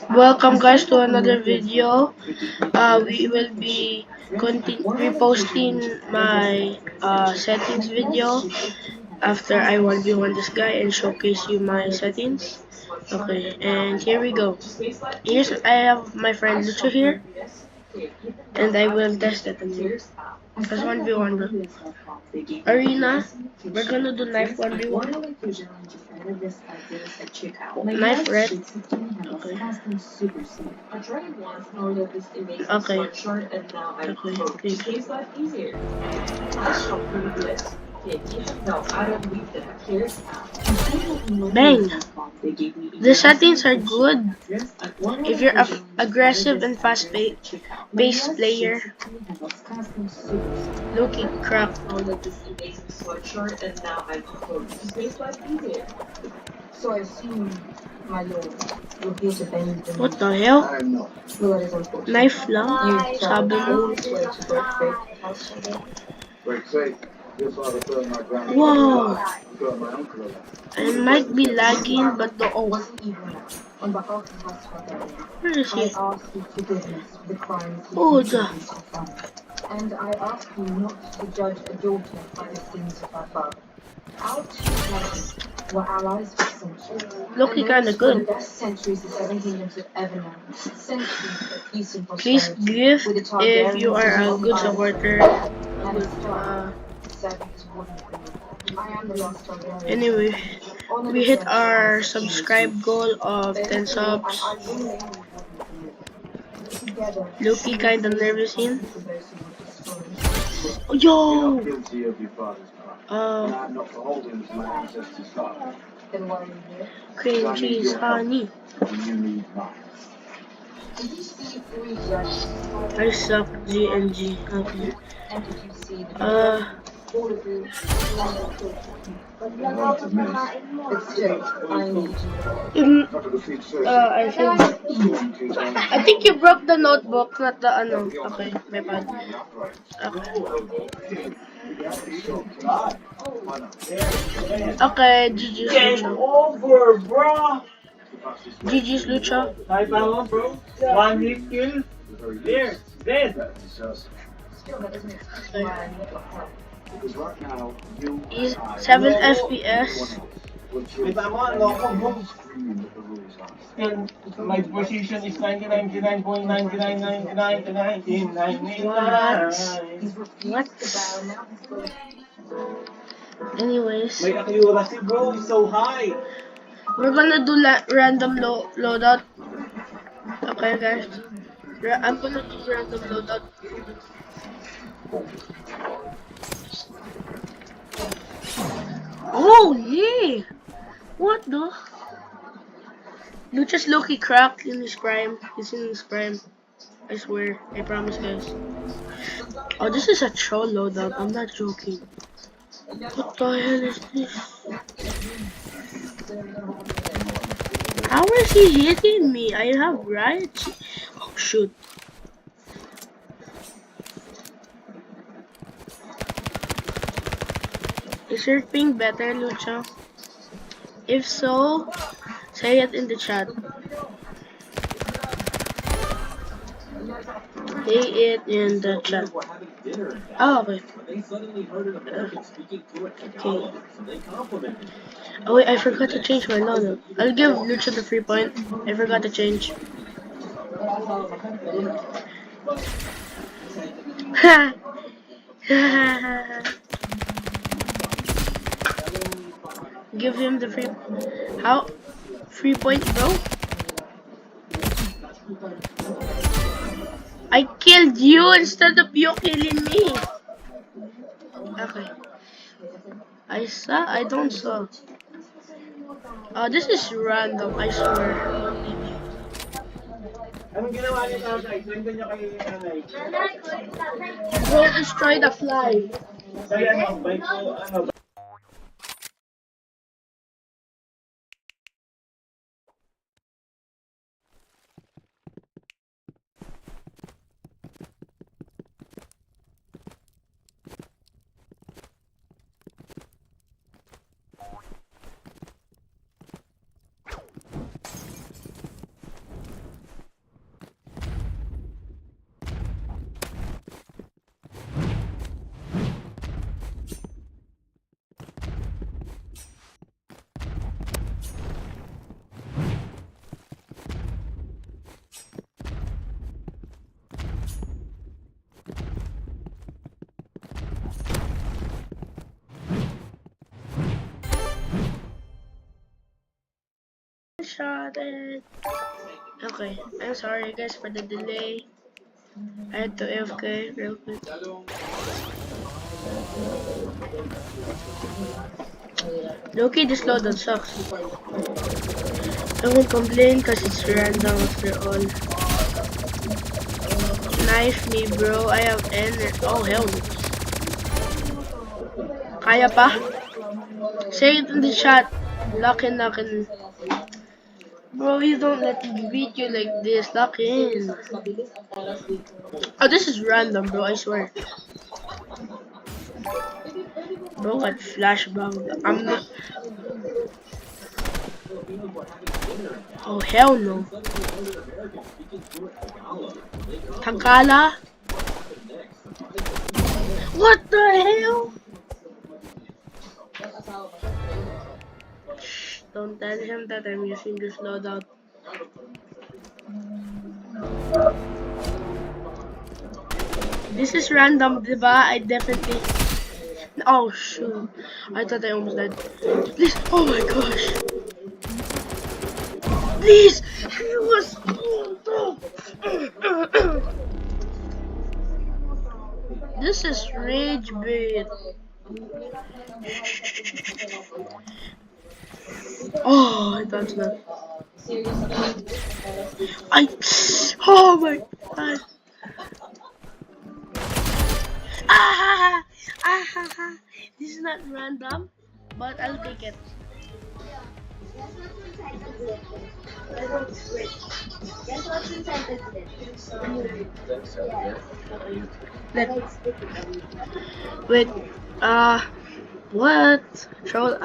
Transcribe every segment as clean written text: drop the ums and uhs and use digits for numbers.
Welcome guys to another video. We will be reposting my settings video after I 1v1 this guy and showcase you my settings. Okay, and here we go. I have my friend Lucho here, and I will test it on you. That's 1v1 bro. Arena, we're gonna do knife 1v1. Knife red. Okay. Okay. Okay, please. Bang! The settings are good if you're an aggressive and fast-paced player. Loki crap. So I assume, my lord, you're here to bend the What the hell? Knife lang? Sabi mo? Wow! I might be lagging, but the Where is he? Oh, and I ask you not to judge a daughter by the sins of her father. Our two brothers were allies for centuries. Looking kinda good. The best centuries the Seven Kingdoms have ever known. Centuries of peace and prosperity. Please give if you are a good supporter. Anyway, we hit our subscribe goal of 10 subs. Loki kinda nervous in. Oh, yo! Cream cheese honey. I suck GNG. Okay. I think you broke the notebook, not the ano. Okay, my bad. Okay, GG's Lucha. Over, bro. GG's Lucha. Type out, bro. One hit kill. There, dead. Is 7 FPS. And my position is 99.99999999. What? Anyways, my accuracy, bro, is so high. We're gonna do random loadout. Okay, guys. I'm gonna do random loadout. Oh, yeah! What the? Lucha's Loki cracked in his prime. He's in his prime. I swear. I promise, guys. Oh, this is a troll loadout. I'm not joking. What the hell is this? How is he hitting me? I have riot. Oh, shoot. Is your ping better, Lucha? If so, say it in the chat. Say it in the chat. Oh, okay. Okay. Oh wait, I forgot to change my logo. I'll give Lucha the free point. I forgot to change. Give him the free. How? Free point, bro? I killed you instead of you killing me. Okay. I saw. I don't saw. This is random. I swear. Anong ginawa niya tatay? Kwento niya kay nanay. Bro, destroy the fly. Kaya ano, bike ko, ano, one-shotted. Okay, I'm sorry guys for the delay. I had to AFK real quick. Loki, this loadout sucks. I won't complain cause it's random after all. Knife me bro, I have energy. Oh hell no. Kaya pa? Say it in the chat. Lock in. Bro, you don't let me beat you like this. Lock in. Oh, this is random, bro. I swear. Bro, got flashbang. I'm not. Oh, hell no. Tangkala? What the hell? Shh, don't tell him that I'm using this loadout. This is random, diba? I definitely... Oh, shoot. I thought I almost died. Please. Oh my gosh. Please. He was... This is rage bait. Oh, I thought that. Oh my god. Ah, this is not random, but I'll take it. Wait, what? Troll,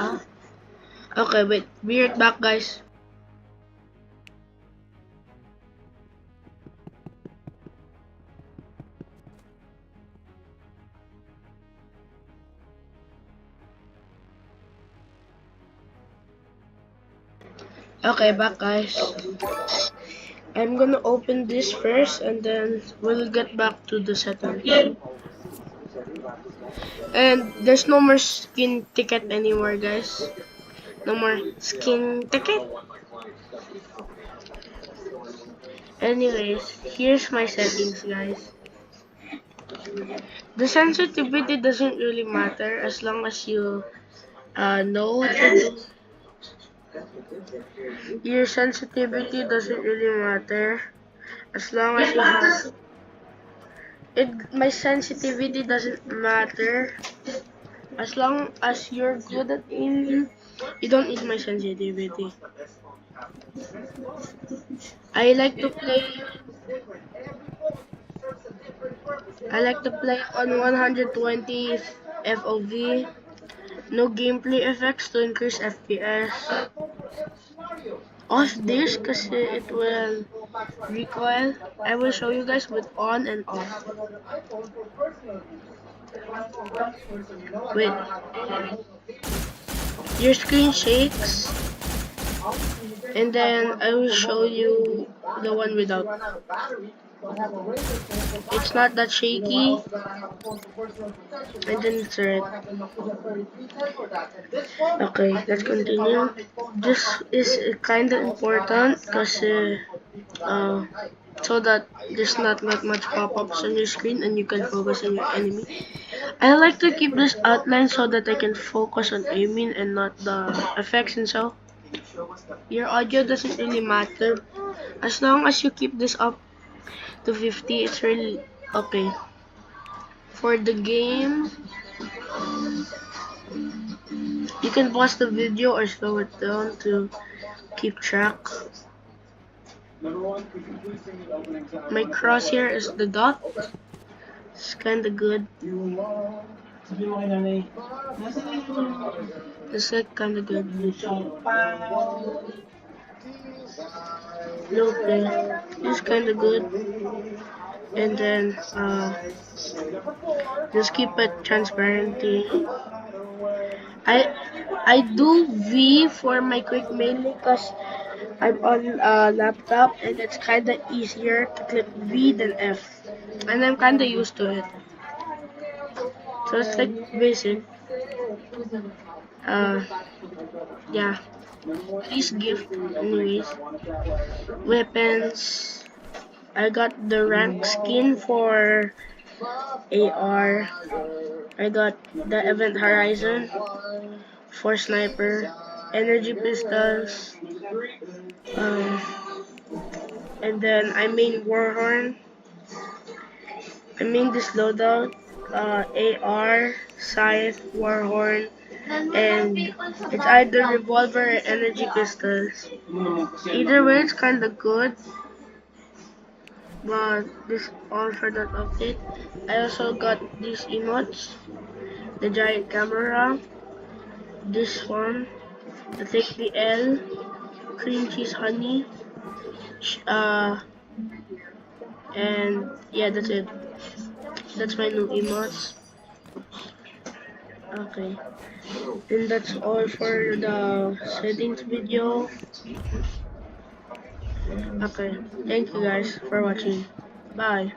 okay, wait, be right back, guys. Okay, back, guys. I'm gonna open this first, and then we'll get back to the settings. And there's no more skin ticket anymore, guys. No more skin ticket. Anyways, here's my settings, guys. The sensitivity doesn't really matter as long as you know what to do. Your sensitivity doesn't really matter as long as you have it. My sensitivity doesn't matter as long as you're good at aiming. You don't need my sensitivity. I like to play on 120 FOV. No gameplay effects to increase FPS. Off this because it will recoil. I will show you guys with on and off. Wait. Your screen shakes. And then I will show you the one without. It's not that shaky. And then it's red. Okay, let's continue. This is kinda important because so that there's not much pop-ups on your screen and you can focus on your enemy. I like to keep this outline so that I can focus on aiming and not the effects and so. Your audio doesn't really matter. As long as you keep this up to 50, it's really okay. For the game, you can pause the video or slow it down to keep track. My crosshair is the dot. It's kinda good. It's like kinda good. Okay, it's kinda good. And then just keep it transparency. I do V for my quick mainly because I'm on a laptop and it's kinda easier to click V than F. And I'm kinda used to it. So it's like basic. Yeah. Please gift. Anyways, weapons. I got the rank skin for AR. I got the Event Horizon for sniper, energy pistols, um, and then I main Warhorn. I main this loadout, AR, Scythe, Warhorn, and it's either revolver or energy pistols. Either way, it's kinda good, but this all for that update. I also got these emotes, the giant camera, this one, the take the L, cream cheese honey, uh, and yeah, that's it. That's my new emotes. Okay, and that's all for the settings video. Okay, thank you guys for watching. Bye.